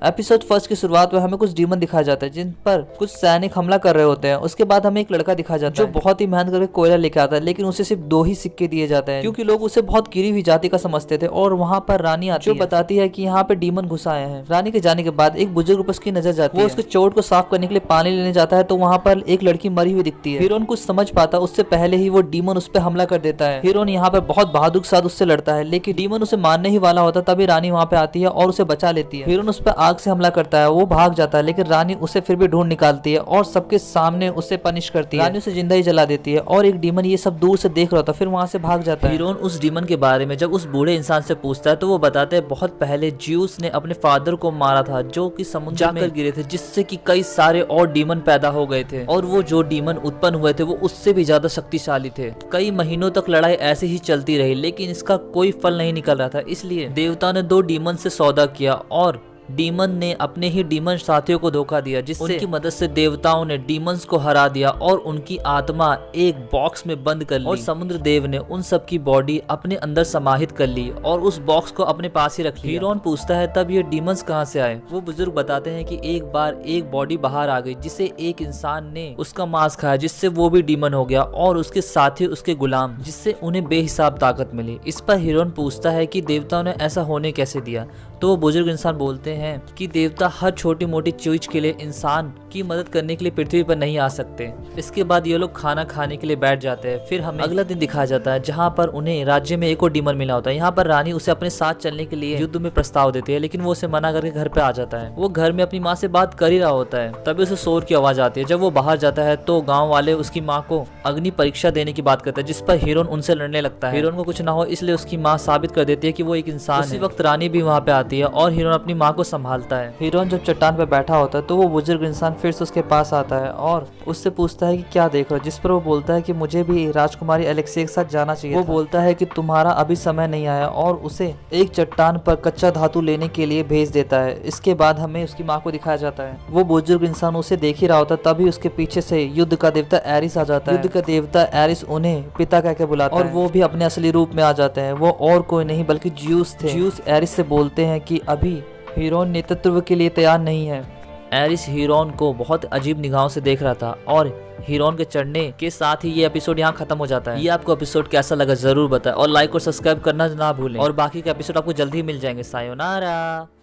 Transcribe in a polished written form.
Episode first की शुरुआत में हमें कुछ डीमन दिखाया जाता है जिन पर कुछ सैनिक हमला कर रहे होते हैं। उसके बाद हमें एक लड़का दिखाया जाता है जो बहुत ही मेहनत करके कोयला लेके आता है, लेकिन उसे सिर्फ 2 ही सिक्के दिए जाते हैं क्योंकि लोग उसे बहुत गिरी हुई जाति का समझते थे। और वहाँ पर रानी आती है जो बताती है कि यहाँ पे डीमन घुस आए हैं। रानी के जाने के बाद एक बुजुर्ग पर उसकी नजर जाती है। वो उसके चोट को साफ करने के लिए पानी लेने जाता है तो वहाँ पर एक लड़की मरी हुई दिखती है। हीरोइन कुछ समझ पाता उससे पहले ही वो डीमन उस पर हमला कर देता है। हीरोइन यहाँ पर बहुत बहादुर के साथ उससे लड़ता है, लेकिन डीमन उसे मारने ही वाला होता तभी रानी वहाँ पे आती है और उसे बचा लेती है। हीरोइन उस पर आग से हमला करता है, वो भाग जाता है, लेकिन रानी उसे फिर भी ढूंढ निकालती है और सबके सामने उसे पनिश करती है। रानी उसे जिंदा ही जला देती है और एक डीमन ये सब दूर से देख रहा था, फिर वहां से भाग जाता है। हीरोइन उस डीमन के बारे में जब उस बूढ़े इंसान से पूछता है तो वो बताते हैं बहुत पहले ज्यूस ने अपने फादर को मारा था जो कि समुद्र जाकर गिरे थे, जिससे कि कई सारे और डीमन पैदा हो गए थे और वो जो डीमन उत्पन्न हुए थे वो उससे भी ज्यादा शक्तिशाली थे। कई महीनों तक लड़ाई ऐसे ही चलती रही, लेकिन इसका कोई फल नहीं निकल रहा था। इसलिए देवता ने 2 डीमन से सौदा किया और डीमन ने अपने ही डीमन साथियों को धोखा दिया, जिससे उनकी मदद से देवताओं ने डीमंस को हरा दिया और उनकी आत्मा एक बॉक्स में बंद कर ली और समुद्र देव ने उन सब की बॉडी अपने अंदर समाहित कर ली और उस बॉक्स को अपने पास ही रख लिया। हीरोइन पूछता है तब ये डीमंस कहाँ से आए। वो बुजुर्ग बताते हैं कि एक बार एक बॉडी बाहर आ गई जिसे एक इंसान ने उसका मांस खाया, जिससे वो भी डीमन हो गया और उसके साथी उसके गुलाम, जिससे उन्हें बेहिसाब ताकत मिली। इस पर हीरोइन पूछता है कि देवताओं ने ऐसा होने कैसे दिया, तो वो बुजुर्ग इंसान बोलते हैं कि देवता हर छोटी मोटी चीज के लिए इंसान की मदद करने के लिए पृथ्वी पर नहीं आ सकते। इसके बाद ये लोग खाना खाने के लिए बैठ जाते हैं। फिर हमें अगला दिन दिखाया जाता है जहाँ पर उन्हें राज्य में एक और डीमन मिला होता है। यहाँ पर रानी उसे अपने साथ चलने के लिए युद्ध में प्रस्ताव देती है, लेकिन वो उसे मना करके घर पे आ जाता है। वो घर में अपनी माँ से बात कर ही रहा होता है, तभी उसे शोर की आवाज आती है। जब वो बाहर जाता है तो गाँव वाले उसकी माँ को अग्नि परीक्षा देने की बात करते हैं, जिस पर हीरोइन उनसे लड़ने लगता है। हीरोइन को कुछ ना हो इसलिए उसकी माँ साबित कर देती है कि वो एक इंसान है। उसी वक्त रानी भी वहाँ पे आती है और हीरोइन अपनी माँ को संभालता है। हीरोइन जब चट्टान पे बैठा होता है तो वो बुजुर्ग इंसान फिर से उसके पास आता है और उससे पूछता है कि क्या देख रहे हो, जिस पर वो बोलता है कि मुझे भी राजकुमारी एलेक्सिया के साथ जाना चाहिए। वो बोलता है कि तुम्हारा अभी समय नहीं आया और उसे एक चट्टान पर कच्चा धातु लेने के लिए भेज देता है। इसके बाद हमें उसकी माँ को दिखाया जाता है। वो बुजुर्ग इंसान उसे देख ही रहा होता है, तभी उसके पीछे से युद्ध का देवता एरिस आ जाता है। युद्ध का देवता एरिस उन्हें पिता कहकर बुलाता है और वो भी अपने असली रूप में आ जाते हैं। वो और कोई नहीं बल्कि ज्यूस थे। ज्यूस एरिस से बोलते हैं कि अभी हीरोइन नेतृत्व के लिए तैयार नहीं है। एरिस हीरोइन को बहुत अजीब निगाहों से देख रहा था और हीरोइन के चढ़ने के साथ ही ये एपिसोड यहाँ खत्म हो जाता है। ये आपको एपिसोड कैसा लगा जरूर बताएं और लाइक और सब्सक्राइब करना ना भूलें और बाकी के एपिसोड आपको जल्दी ही मिल जाएंगे। सायोनारा।